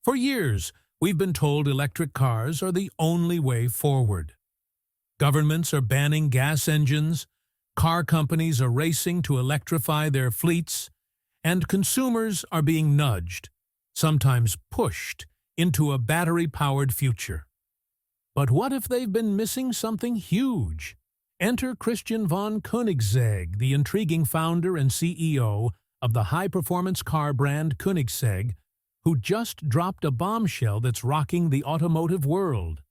For years, we've been told electric cars are the only way forward. Governments are banning gas engines, car companies are racing to electrify their fleets, and consumers are being nudged, sometimes pushed, into a battery-powered future. But what if they've been missing something huge? Enter Christian von Koenigsegg, the intriguing founder and CEO of the high-performance car brand Koenigsegg, who just dropped a bombshell that's rocking the automotive world.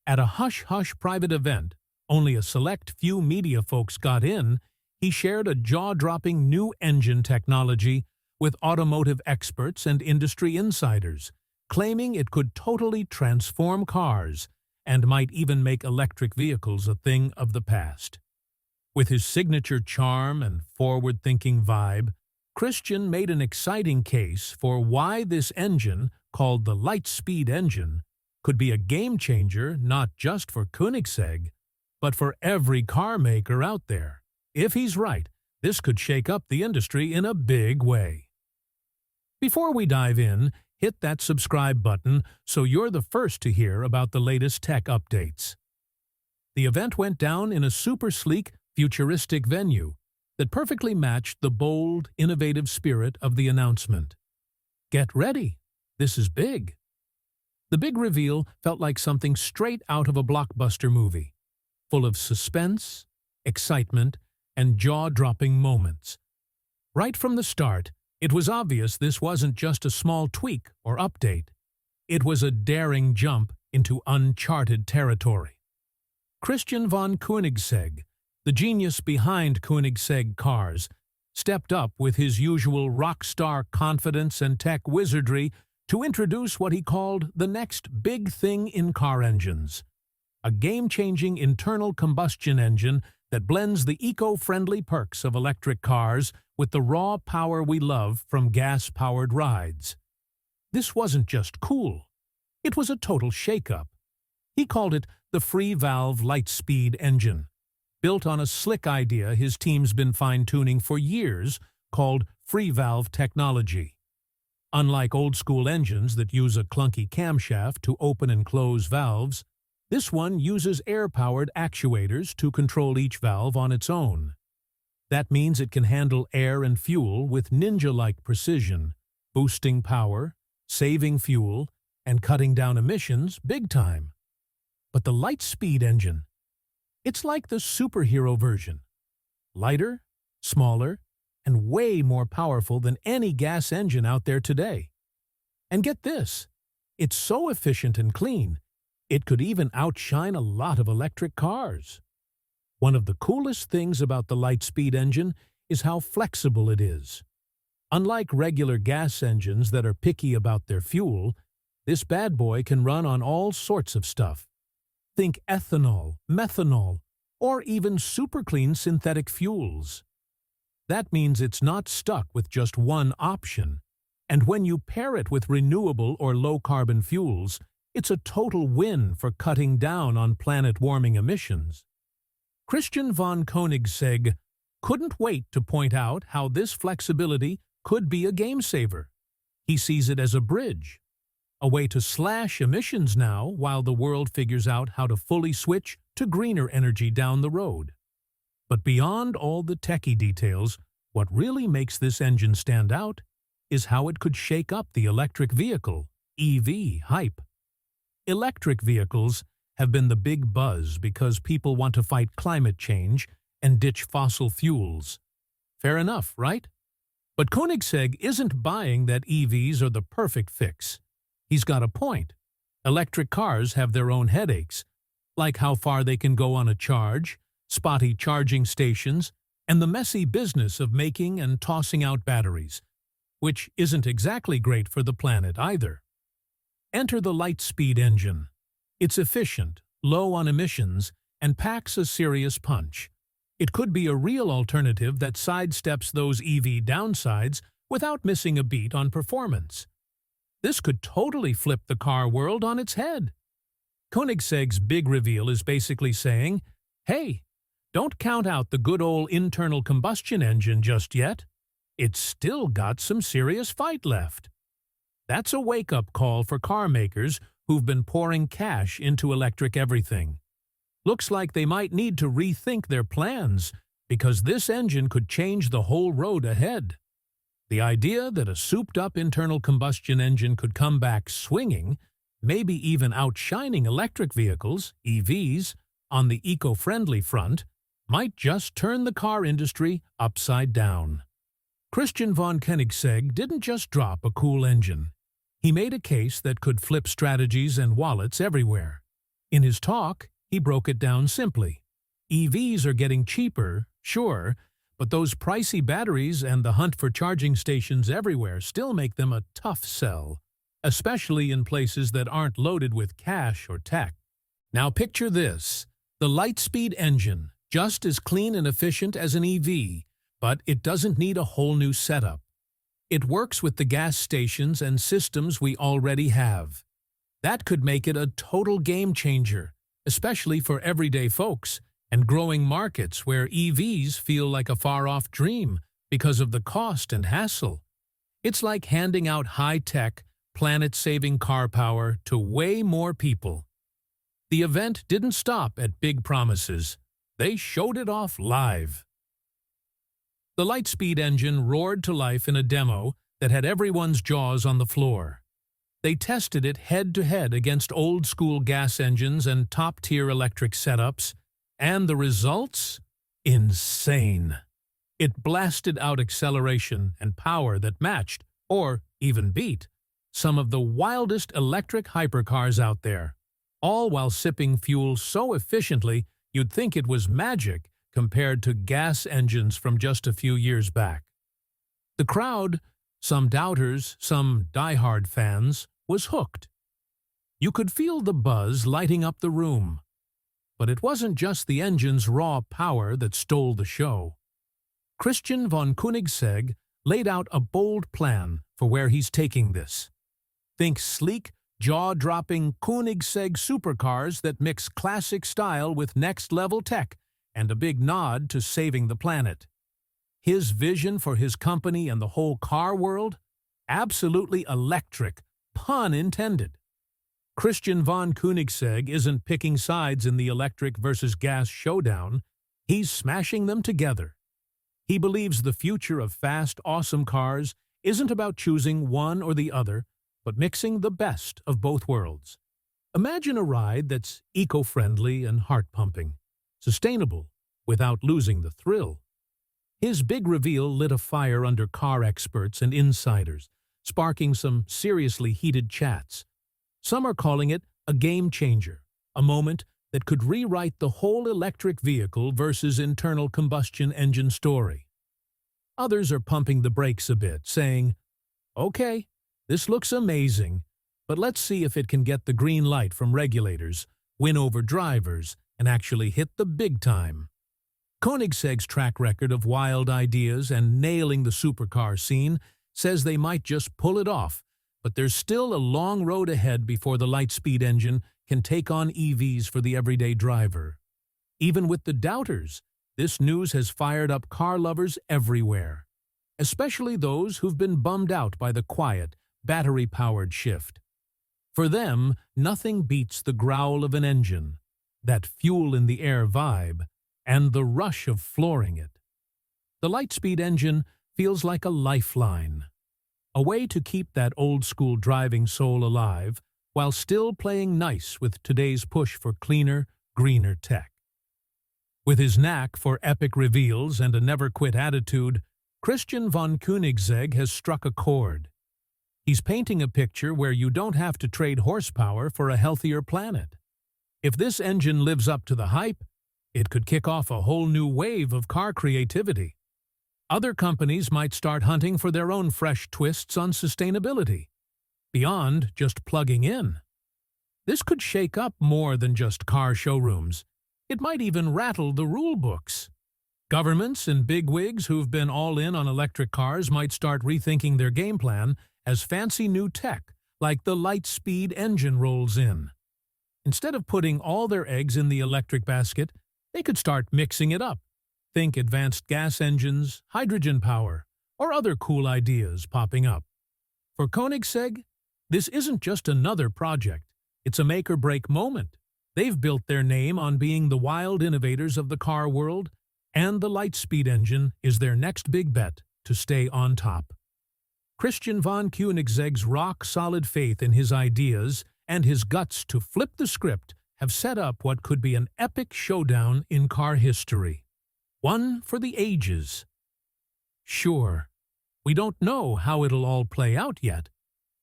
At a hush-hush private event, only a select few media folks got in, he shared a jaw-dropping new engine technology with automotive experts and industry insiders, claiming it could totally transform cars and might even make electric vehicles a thing of the past. With his signature charm and forward-thinking vibe, Christian made an exciting case for why this engine, called the Lightspeed engine, could be a game-changer not just for Koenigsegg, but for every car maker out there. If he's right, this could shake up the industry in a big way. Before we dive in, hit that subscribe button so you're the first to hear about the latest tech updates. The event went down in a super sleek, futuristic venue that perfectly matched the bold, innovative spirit of the announcement. Get ready, this is big. The big reveal felt like something straight out of a blockbuster movie, full of suspense, excitement, and jaw-dropping moments. Right from the start, it was obvious this wasn't just a small tweak or update. It was a daring jump into uncharted territory. Christian von Koenigsegg, the genius behind Koenigsegg Cars, stepped up with his usual rock-star confidence and tech wizardry to introduce what he called the next big thing in car engines, a game-changing internal combustion engine that blends the eco-friendly perks of electric cars with the raw power we love from gas-powered rides. This wasn't just cool. It was a total shake-up. He called it the free-valve Lightspeed engine, built on a slick idea his team's been fine-tuning for years called free-valve technology. Unlike old-school engines that use a clunky camshaft to open and close valves, this one uses air-powered actuators to control each valve on its own. That means it can handle air and fuel with ninja-like precision, boosting power, saving fuel, and cutting down emissions big time. But the Lightspeed engine, it's like the superhero version. Lighter, smaller, and way more powerful than any gas engine out there today. And get this, it's so efficient and clean, it could even outshine a lot of electric cars. One of the coolest things about the Lightspeed engine is how flexible it is. Unlike regular gas engines that are picky about their fuel, this bad boy can run on all sorts of stuff. Think ethanol, methanol, or even super clean synthetic fuels. That means it's not stuck with just one option, and when you pair it with renewable or low-carbon fuels, it's a total win for cutting down on planet-warming emissions. Christian von Koenigsegg couldn't wait to point out how this flexibility could be a game-saver. He sees it as a bridge, a way to slash emissions now while the world figures out how to fully switch to greener energy down the road. But beyond all the techie details, what really makes this engine stand out is how it could shake up the electric vehicle, EV, hype. Electric vehicles have been the big buzz because people want to fight climate change and ditch fossil fuels. Fair enough, right? But Koenigsegg isn't buying that EVs are the perfect fix. He's got a point. Electric cars have their own headaches, like how far they can go on a charge, spotty charging stations, and the messy business of making and tossing out batteries, which isn't exactly great for the planet either. Enter the Lightspeed engine. It's efficient, low on emissions, and packs a serious punch. It could be a real alternative that sidesteps those EV downsides without missing a beat on performance. This could totally flip the car world on its head. Koenigsegg's big reveal is basically saying, hey, don't count out the good old internal combustion engine just yet. It's still got some serious fight left. That's a wake-up call for car makers who've been pouring cash into electric everything. Looks like they might need to rethink their plans because this engine could change the whole road ahead. The idea that a souped-up internal combustion engine could come back swinging, maybe even outshining electric vehicles, EVs, on the eco-friendly front, might just turn the car industry upside down. Christian von Koenigsegg didn't just drop a cool engine. He made a case that could flip strategies and wallets everywhere. In his talk, he broke it down simply. EVs are getting cheaper, sure, but those pricey batteries and the hunt for charging stations everywhere still make them a tough sell, especially in places that aren't loaded with cash or tech. Now picture this, the Lightspeed engine, just as clean and efficient as an EV, but it doesn't need a whole new setup. It works with the gas stations and systems we already have. That could make it a total game changer, especially for everyday folks and growing markets where EVs feel like a far-off dream because of the cost and hassle. It's like handing out high-tech, planet-saving car power to way more people. The event didn't stop at big promises. They showed it off live. The Lightspeed engine roared to life in a demo that had everyone's jaws on the floor. They tested it head-to-head against old-school gas engines and top-tier electric setups, and the results? Insane. It blasted out acceleration and power that matched, or even beat, some of the wildest electric hypercars out there, all while sipping fuel so efficiently you'd think it was magic compared to gas engines from just a few years back. The crowd, some doubters, some die-hard fans, was hooked. You could feel the buzz lighting up the room. But it wasn't just the engine's raw power that stole the show. Christian von Koenigsegg laid out a bold plan for where he's taking this. Think sleek, jaw-dropping Koenigsegg Supercars that mix classic style with next-level tech and a big nod to saving the planet. His vision for his company and the whole car world? Absolutely electric, pun intended. Christian von Koenigsegg isn't picking sides in the electric versus gas showdown. He's smashing them together. He believes the future of fast, awesome cars isn't about choosing one or the other, but mixing the best of both worlds. Imagine a ride that's eco-friendly and heart-pumping, sustainable without losing the thrill. His big reveal lit a fire under car experts and insiders, sparking some seriously heated chats. Some are calling it a game changer, a moment that could rewrite the whole electric vehicle versus internal combustion engine story. Others are pumping the brakes a bit, saying, "Okay, this looks amazing, but let's see if it can get the green light from regulators, win over drivers, and actually hit the big time." Koenigsegg's track record of wild ideas and nailing the supercar scene says they might just pull it off, but there's still a long road ahead before the Lightspeed engine can take on EVs for the everyday driver. Even with the doubters, this news has fired up car lovers everywhere, especially those who've been bummed out by the quiet, battery-powered shift. For them, nothing beats the growl of an engine, that fuel-in-the-air vibe, and the rush of flooring it. The Lightspeed engine feels like a lifeline, a way to keep that old-school driving soul alive while still playing nice with today's push for cleaner, greener tech. With his knack for epic reveals and a never-quit attitude, Christian von Koenigsegg has struck a chord. He's painting a picture where you don't have to trade horsepower for a healthier planet. If this engine lives up to the hype, it could kick off a whole new wave of car creativity. Other companies might start hunting for their own fresh twists on sustainability, beyond just plugging in. This could shake up more than just car showrooms. It might even rattle the rule books. Governments and bigwigs who've been all in on electric cars might start rethinking their game plan as fancy new tech, like the Lightspeed engine, rolls in. Instead of putting all their eggs in the electric basket, they could start mixing it up. Think advanced gas engines, hydrogen power, or other cool ideas popping up. For Koenigsegg, This isn't just another project, it's a make-or-break moment. They've built their name on being the wild innovators of the car world, and the Lightspeed engine is their next big bet to stay on top. Christian von Koenigsegg's rock-solid faith in his ideas and his guts to flip the script have set up what could be an epic showdown in car history. One for the ages. Sure, we don't know how it'll all play out yet,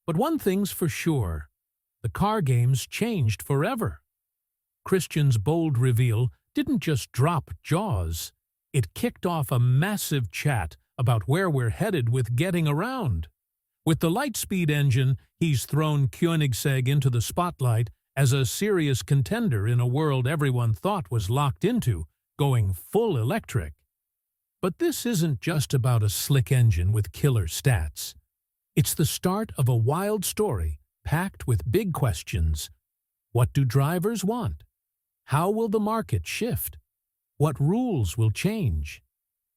but one thing's for sure, the car game's changed forever. Christian's bold reveal didn't just drop jaws, it kicked off a massive chat about where we're headed with getting around. With the Lightspeed engine, he's thrown Koenigsegg into the spotlight as a serious contender in a world everyone thought was locked into, going full electric. But this isn't just about a slick engine with killer stats. It's the start of a wild story packed with big questions. What do drivers want? How will the market shift? What rules will change?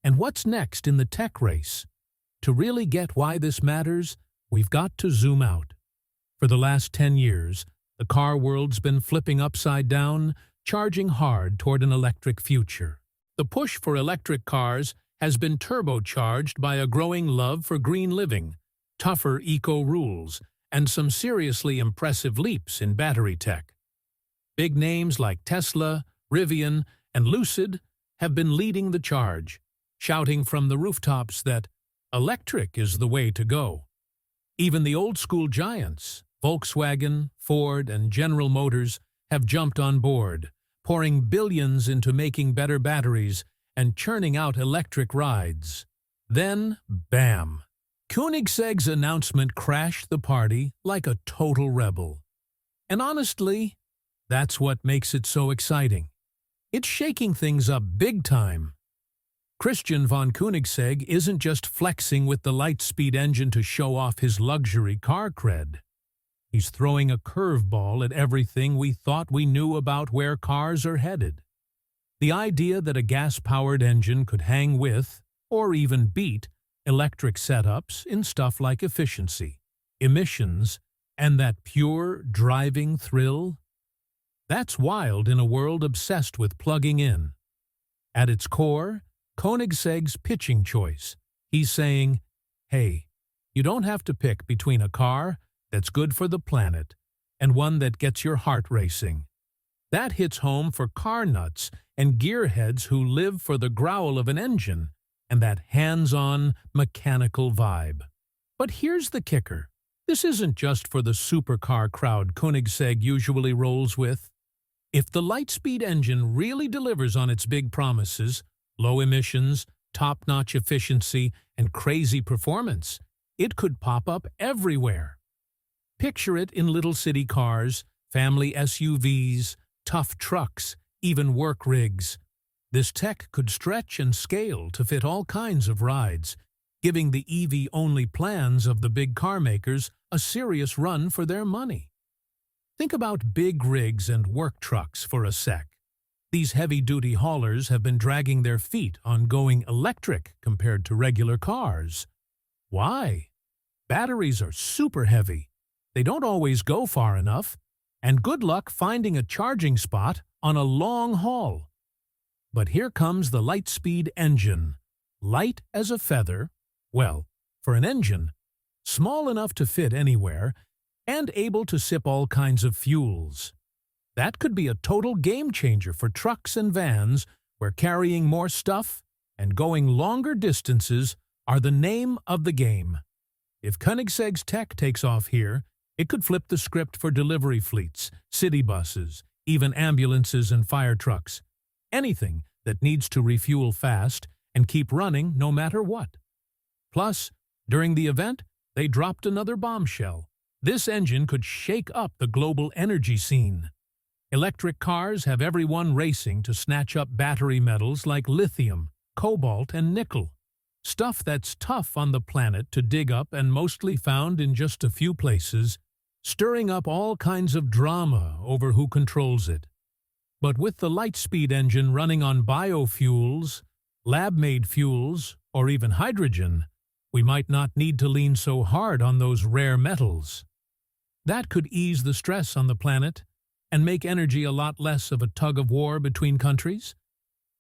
And what's next in the tech race? To really get why this matters, we've got to zoom out. For the last 10 years, the car world's been flipping upside down, charging hard toward an electric future. The push for electric cars has been turbocharged by a growing love for green living, tougher eco-rules, and some seriously impressive leaps in battery tech. Big names like Tesla, Rivian, and Lucid have been leading the charge, shouting from the rooftops that electric is the way to go. Even the old-school giants, Volkswagen, Ford, and General Motors, have jumped on board, pouring billions into making better batteries and churning out electric rides. Then, bam! Koenigsegg's announcement crashed the party like a total rebel. And honestly, that's what makes it so exciting. It's shaking things up big time. Christian von Koenigsegg isn't just flexing with the Lightspeed engine to show off his luxury car cred. He's throwing a curveball at everything we thought we knew about where cars are headed. The idea that a gas-powered engine could hang with, or even beat, electric setups in stuff like efficiency, emissions, and that pure driving thrill? That's wild in a world obsessed with plugging in. At its core, Koenigsegg's pitching choice. He's saying, hey, you don't have to pick between a car that's good for the planet and one that gets your heart racing. That hits home for car nuts and gearheads who live for the growl of an engine and that hands-on, mechanical vibe. But here's the kicker. This isn't just for the supercar crowd Koenigsegg usually rolls with. If the Lightspeed engine really delivers on its big promises, low emissions, top-notch efficiency, and crazy performance, it could pop up everywhere. Picture it in little city cars, family SUVs, tough trucks, even work rigs. This tech could stretch and scale to fit all kinds of rides, giving the EV-only plans of the big car makers a serious run for their money. Think about big rigs and work trucks for a sec. These heavy-duty haulers have been dragging their feet on going electric compared to regular cars. Why? Batteries are super heavy. They don't always go far enough, and good luck finding a charging spot on a long haul. But here comes the Lightspeed engine. Light as a feather, well, for an engine, small enough to fit anywhere, and able to sip all kinds of fuels. That could be a total game-changer for trucks and vans where carrying more stuff and going longer distances are the name of the game. If Koenigsegg's tech takes off here, it could flip the script for delivery fleets, city buses, even ambulances and fire trucks. Anything that needs to refuel fast and keep running no matter what. Plus, during the event, they dropped another bombshell. This engine could shake up the global energy scene. Electric cars have everyone racing to snatch up battery metals like lithium, cobalt, and nickel. Stuff that's tough on the planet to dig up and mostly found in just a few places, stirring up all kinds of drama over who controls it. But with the Lightspeed engine running on biofuels, lab-made fuels, or even hydrogen, we might not need to lean so hard on those rare metals. That could ease the stress on the planet and make energy a lot less of a tug-of-war between countries.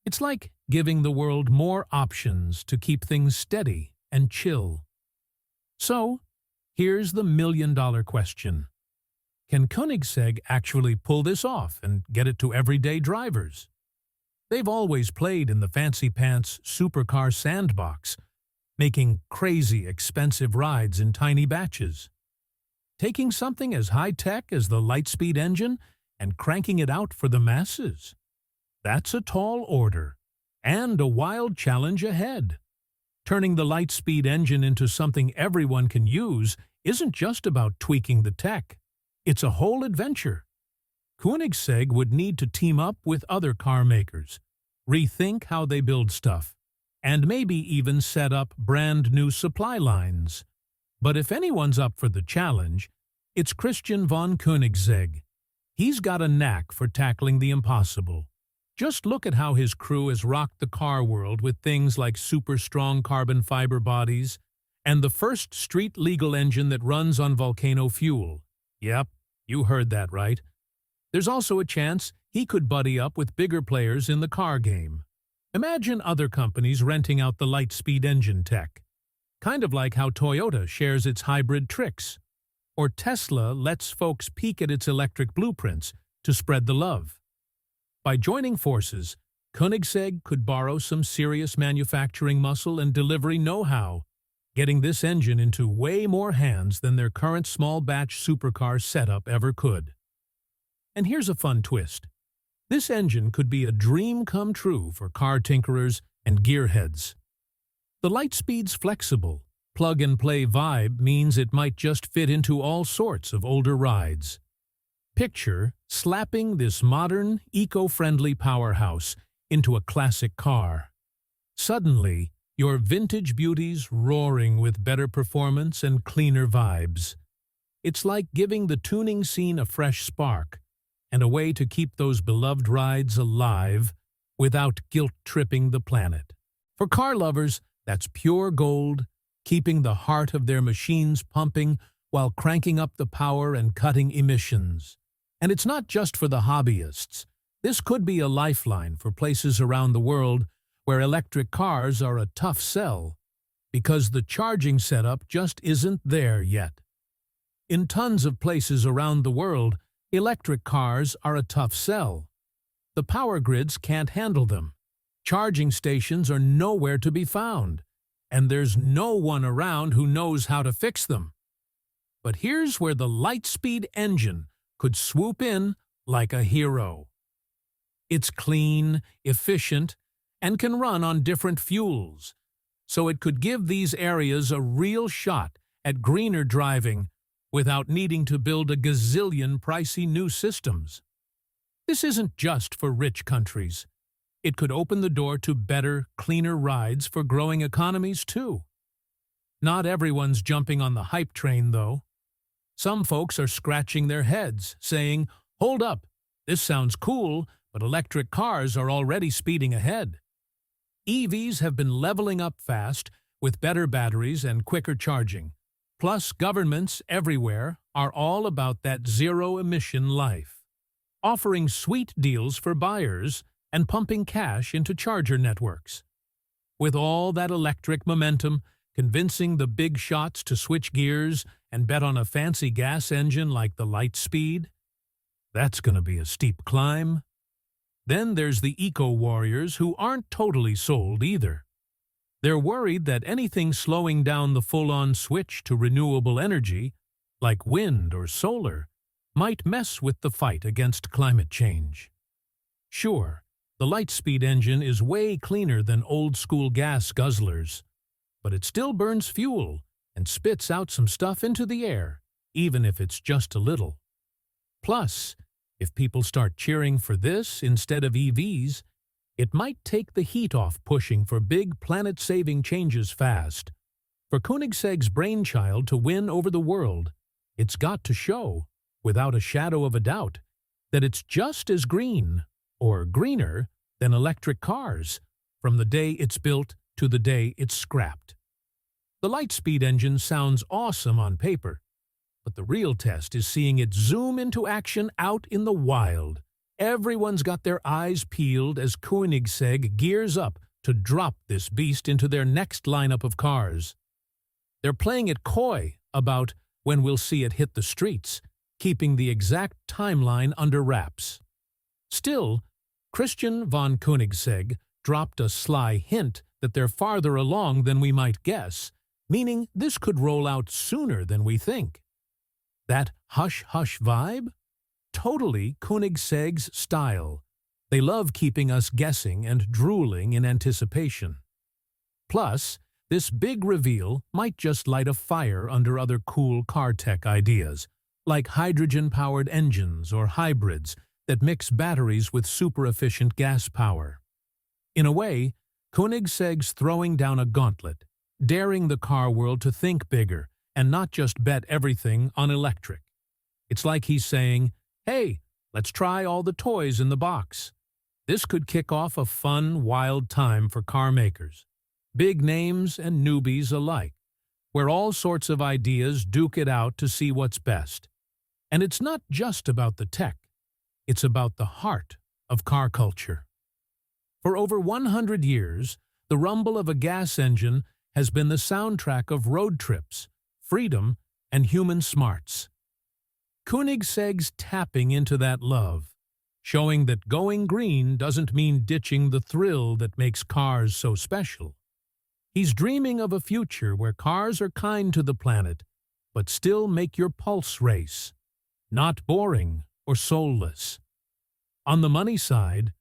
It's like giving the world more options to keep things steady and chill. So, here's the million-dollar question. Can Koenigsegg actually pull this off and get it to everyday drivers? They've always played in the fancy-pants supercar sandbox, making crazy expensive rides in tiny batches. Taking something as high-tech as the Lightspeed engine and cranking it out for the masses. That's a tall order, and a wild challenge ahead. Turning the Lightspeed engine into something everyone can use isn't just about tweaking the tech. It's a whole adventure. Koenigsegg would need to team up with other car makers, rethink how they build stuff, and maybe even set up brand new supply lines. But if anyone's up for the challenge, it's Christian von Koenigsegg. He's got a knack for tackling the impossible. Just look at how his crew has rocked the car world with things like super strong carbon fiber bodies and the first street-legal engine that runs on volcano fuel. Yep, you heard that right. There's also a chance he could buddy up with bigger players in the car game. Imagine other companies renting out the Lightspeed engine tech. Kind of like how Toyota shares its hybrid tricks, or Tesla lets folks peek at its electric blueprints to spread the love. By joining forces, Koenigsegg could borrow some serious manufacturing muscle and delivery know-how, getting this engine into way more hands than their current small-batch supercar setup ever could. And here's a fun twist. This engine could be a dream come true for car tinkerers and gearheads. The Lightspeed's flexible, plug-and-play vibe means it might just fit into all sorts of older rides. Picture slapping this modern, eco-friendly powerhouse into a classic car. Suddenly, your vintage beauty's roaring with better performance and cleaner vibes. It's like giving the tuning scene a fresh spark and a way to keep those beloved rides alive without guilt-tripping the planet. For car lovers, that's pure gold, keeping the heart of their machines pumping while cranking up the power and cutting emissions. And it's not just for the hobbyists. This could be a lifeline for places around the world where electric cars are a tough sell, because the charging setup just isn't there yet. In tons of places around the world, electric cars are a tough sell. The power grids can't handle them. Charging stations are nowhere to be found, and there's no one around who knows how to fix them. But here's where the Lightspeed engine could swoop in like a hero. It's clean, efficient, and can run on different fuels, so it could give these areas a real shot at greener driving without needing to build a gazillion pricey new systems. This isn't just for rich countries. It could open the door to better, cleaner rides for growing economies too. Not everyone's jumping on the hype train, though. Some folks are scratching their heads, saying, "Hold up, this sounds cool, but electric cars are already speeding ahead." EVs have been leveling up fast with better batteries and quicker charging. Plus, governments everywhere are all about that zero-emission life, offering sweet deals for buyers and pumping cash into charger networks. With all that electric momentum, convincing the big shots to switch gears and bet on a fancy gas engine like the Lightspeed, that's going to be a steep climb. Then there's the eco-warriors who aren't totally sold either. They're worried that anything slowing down the full-on switch to renewable energy, like wind or solar, might mess with the fight against climate change. Sure, the Lightspeed engine is way cleaner than old-school gas guzzlers, but it still burns fuel and spits out some stuff into the air, even if it's just a little. Plus, if people start cheering for this instead of EVs, it might take the heat off pushing for big planet-saving changes fast. For Koenigsegg's brainchild to win over the world, it's got to show, without a shadow of a doubt, that it's just as green, or greener, than electric cars, from the day it's built to the day it's scrapped. The Lightspeed engine sounds awesome on paper, But the real test is seeing it zoom into action out in the wild. Everyone's got their eyes peeled as Koenigsegg gears up to drop this beast into their next lineup of cars. They're playing it coy about when we'll see it hit the streets, keeping the exact timeline under wraps. Still, Christian von Koenigsegg dropped a sly hint that they're farther along than we might guess, meaning this could roll out sooner than we think. That hush-hush vibe? Totally Koenigsegg's style. They love keeping us guessing and drooling in anticipation. Plus, this big reveal might just light a fire under other cool car tech ideas, like hydrogen-powered engines or hybrids that mix batteries with super-efficient gas power. In a way, Koenigsegg's throwing down a gauntlet, daring the car world to think bigger and not just bet everything on electric. It's like he's saying, hey, let's try all the toys in the box. This could kick off a fun, wild time for car makers, big names and newbies alike, where all sorts of ideas duke it out to see what's best. And it's not just about the tech, it's about the heart of car culture. For over 100 years, the rumble of a gas engine has been the soundtrack of road trips, freedom, and human smarts. Koenigsegg's tapping into that love, showing that going green doesn't mean ditching the thrill that makes cars so special. He's dreaming of a future where cars are kind to the planet, but still make your pulse race, not boring or soulless. On the money side,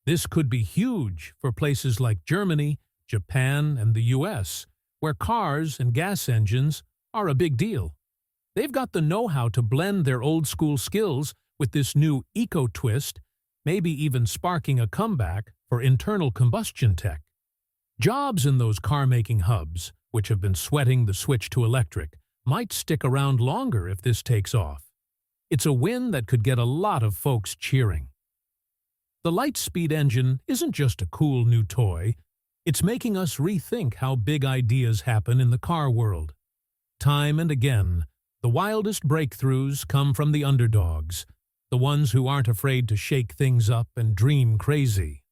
this could be huge for places like Germany, Japan, and the US, where cars and gas engines are a big deal. They've got the know-how to blend their old-school skills with this new eco-twist, maybe even sparking a comeback for internal combustion tech. Jobs in those car-making hubs, which have been sweating the switch to electric, might stick around longer if this takes off. It's a win that could get a lot of folks cheering. The Lightspeed engine isn't just a cool new toy, it's making us rethink how big ideas happen in the car world. Time and again, the wildest breakthroughs come from the underdogs, the ones who aren't afraid to shake things up and dream crazy.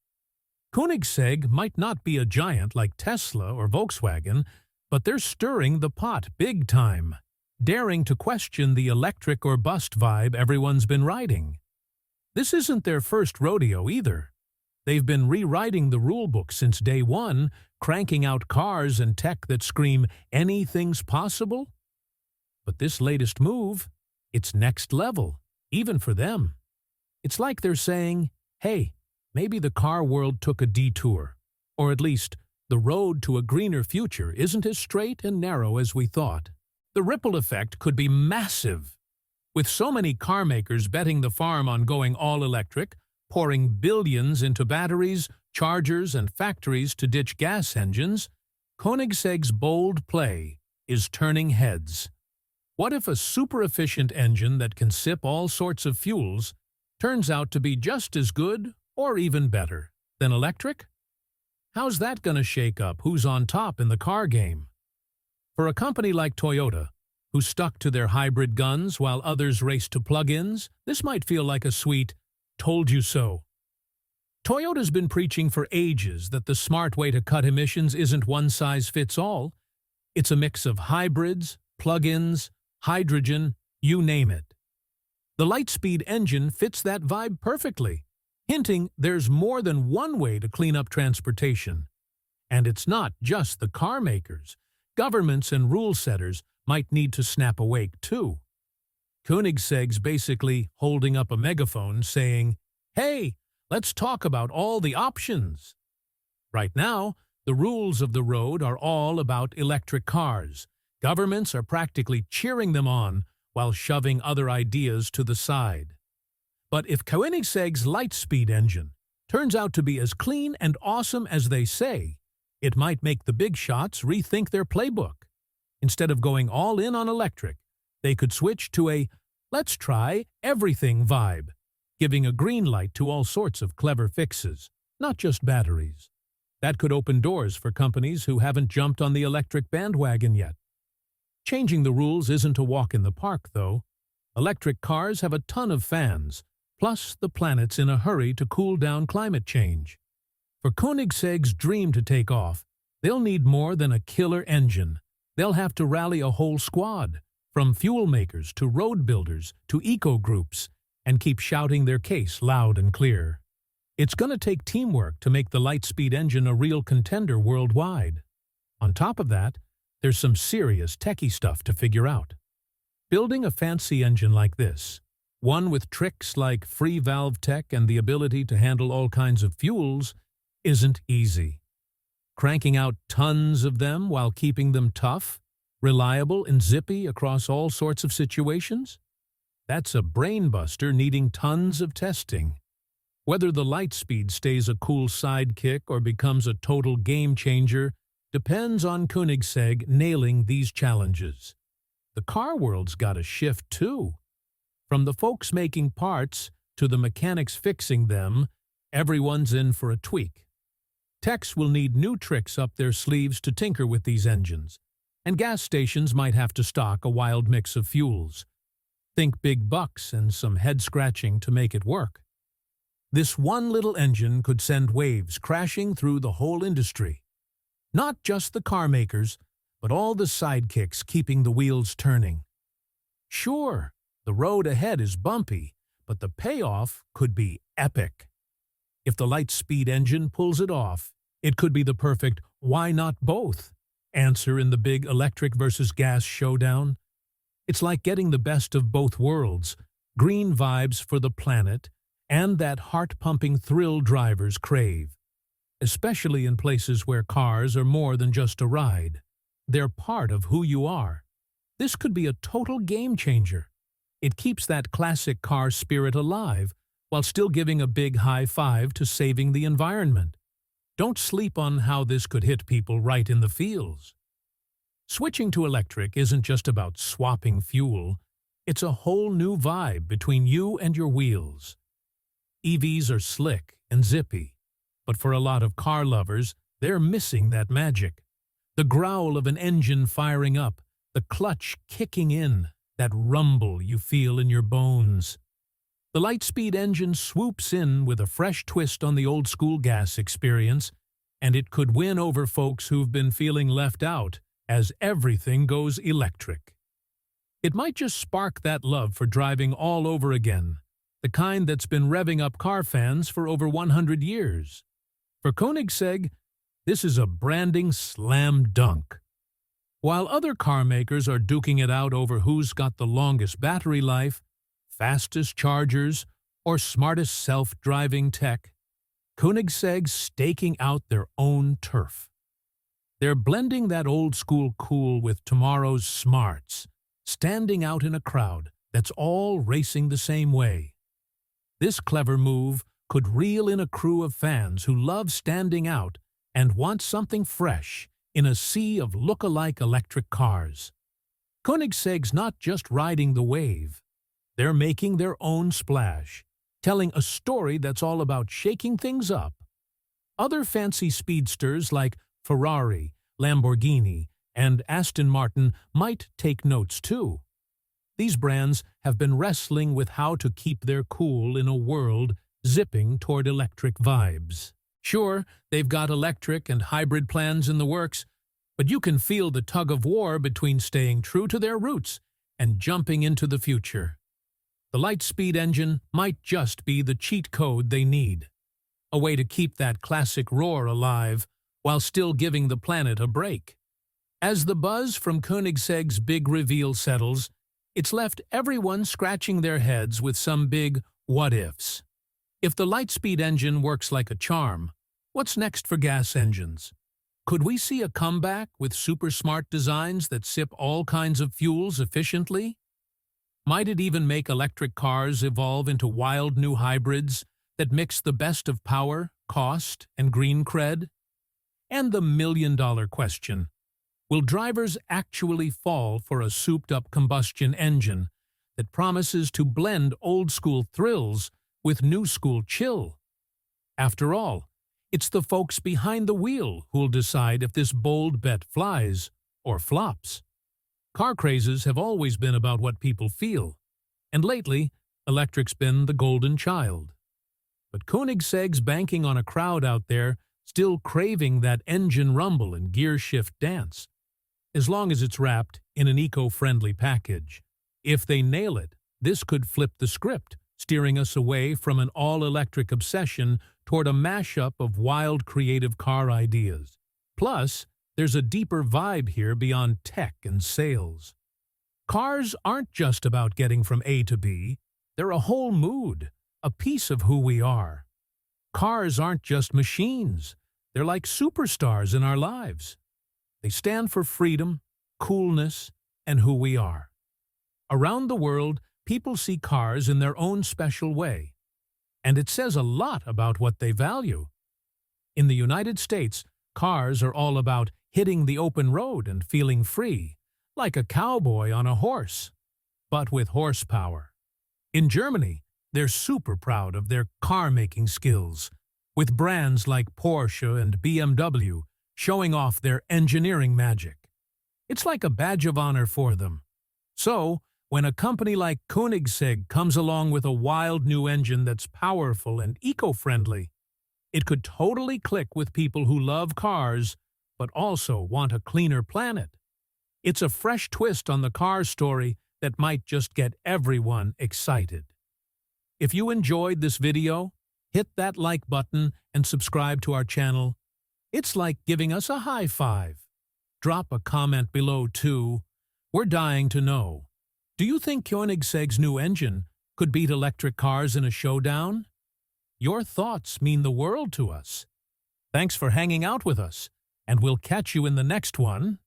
Koenigsegg might not be a giant like Tesla or Volkswagen, but they're stirring the pot big time, daring to question the electric or bust vibe everyone's been riding. This isn't their first rodeo either. They've been rewriting the rulebook since day one, cranking out cars and tech that scream, anything's possible? But this latest move, it's next level, even for them. It's like they're saying, hey, maybe the car world took a detour, or at least the road to a greener future isn't as straight and narrow as we thought. The ripple effect could be massive. With so many car makers betting the farm on going all electric, pouring billions into batteries, chargers, and factories to ditch gas engines, Koenigsegg's bold play is turning heads. What if a super-efficient engine that can sip all sorts of fuels turns out to be just as good, or even better, than electric? How's that going to shake up who's on top in the car game? For a company like Toyota, who stuck to their hybrid guns while others raced to plug-ins, this might feel like a sweet, told you so. Toyota's been preaching for ages that the smart way to cut emissions isn't one size fits all. It's a mix of hybrids, plug-ins, hydrogen, you name it. The Lightspeed engine fits that vibe perfectly, hinting there's more than one way to clean up transportation. And it's not just the car makers. Governments and rule setters might need to snap awake too. Koenigsegg's basically holding up a megaphone saying, hey, let's talk about all the options. Right now, the rules of the road are all about electric cars. Governments are practically cheering them on while shoving other ideas to the side. But if Koenigsegg's Lightspeed engine turns out to be as clean and awesome as they say, it might make the big shots rethink their playbook. Instead of going all in on electric, they could switch to a let's try everything vibe, giving a green light to all sorts of clever fixes, not just batteries. That could open doors for companies who haven't jumped on the electric bandwagon yet. Changing the rules isn't a walk in the park, though. Electric cars have a ton of fans, plus the planet's in a hurry to cool down climate change. For Koenigsegg's dream to take off, they'll need more than a killer engine. They'll have to rally a whole squad, from fuel makers to road builders to eco-groups, and keep shouting their case loud and clear. It's going to take teamwork to make the Lightspeed engine a real contender worldwide. On top of that, there's some serious techie stuff to figure out. Building a fancy engine like this, one with tricks like free valve tech and the ability to handle all kinds of fuels, isn't easy. Cranking out tons of them while keeping them tough, reliable and zippy across all sorts of situations? That's a brainbuster needing tons of testing. Whether the Lightspeed stays a cool sidekick or becomes a total game-changer depends on Koenigsegg nailing these challenges. The car world's got to shift too. From the folks making parts to the mechanics fixing them, everyone's in for a tweak. Techs will need new tricks up their sleeves to tinker with these engines, and gas stations might have to stock a wild mix of fuels. Think big bucks and some head-scratching to make it work. This one little engine could send waves crashing through the whole industry. Not just the car makers, but all the sidekicks keeping the wheels turning. Sure, the road ahead is bumpy, but the payoff could be epic. If the Lightspeed engine pulls it off, it could be the perfect "why not both" answer in the big electric versus gas showdown. It's like getting the best of both worlds, green vibes for the planet, and that heart-pumping thrill drivers crave. Especially in places where cars are more than just a ride. They're part of who you are. This could be a total game-changer. It keeps that classic car spirit alive while still giving a big high five to saving the environment. Don't sleep on how this could hit people right in the feels. Switching to electric isn't just about swapping fuel. It's a whole new vibe between you and your wheels. EVs are slick and zippy, but for a lot of car lovers, they're missing that magic. The growl of an engine firing up, the clutch kicking in, that rumble you feel in your bones. The Lightspeed engine swoops in with a fresh twist on the old-school gas experience, and it could win over folks who've been feeling left out as everything goes electric. It might just spark that love for driving all over again, the kind that's been revving up car fans for over 100 years. For Koenigsegg, this is a branding slam dunk. While other car makers are duking it out over who's got the longest battery life, fastest chargers, or smartest self-driving tech, Koenigsegg's staking out their own turf. They're blending that old-school cool with tomorrow's smarts, standing out in a crowd that's all racing the same way. This clever move could reel in a crew of fans who love standing out and want something fresh in a sea of look-alike electric cars. Koenigsegg's not just riding the wave. They're making their own splash, telling a story that's all about shaking things up. Other fancy speedsters like Ferrari, Lamborghini, and Aston Martin might take notes too. These brands have been wrestling with how to keep their cool in a world zipping toward electric vibes. Sure, they've got electric and hybrid plans in the works, but you can feel the tug-of-war between staying true to their roots and jumping into the future. The Lightspeed engine might just be the cheat code they need, a way to keep that classic roar alive while still giving the planet a break. As the buzz from Koenigsegg's big reveal settles, it's left everyone scratching their heads with some big what-ifs. If the Lightspeed engine works like a charm, what's next for gas engines? Could we see a comeback with super smart designs that sip all kinds of fuels efficiently? Might it even make electric cars evolve into wild new hybrids that mix the best of power, cost, and green cred? And the million-dollar question: will drivers actually fall for a souped-up combustion engine that promises to blend old-school thrills with new-school chill? After all, it's the folks behind the wheel who'll decide if this bold bet flies or flops. Car crazes have always been about what people feel, and lately, electric's been the golden child. But Koenigsegg's banking on a crowd out there still craving that engine rumble and gear shift dance, as long as it's wrapped in an eco-friendly package. If they nail it, this could flip the script, steering us away from an all-electric obsession toward a mashup of wild creative car ideas. Plus, there's a deeper vibe here beyond tech and sales. Cars aren't just about getting from A to B, they're a whole mood, a piece of who we are. Cars aren't just machines, they're like superstars in our lives. They stand for freedom, coolness, and who we are. Around the world, people see cars in their own special way, and it says a lot about what they value. In the United States, cars are all about hitting the open road and feeling free, like a cowboy on a horse, but with horsepower. In Germany, they're super proud of their car-making skills, with brands like Porsche and BMW showing off their engineering magic. It's like a badge of honor for them. So, when a company like Koenigsegg comes along with a wild new engine that's powerful and eco-friendly, it could totally click with people who love cars but also want a cleaner planet. It's a fresh twist on the car story that might just get everyone excited. If you enjoyed this video, hit that like button and subscribe to our channel. It's like giving us a high five. Drop a comment below too. We're dying to know. Do you think Koenigsegg's new engine could beat electric cars in a showdown? Your thoughts mean the world to us. Thanks for hanging out with us, and we'll catch you in the next one.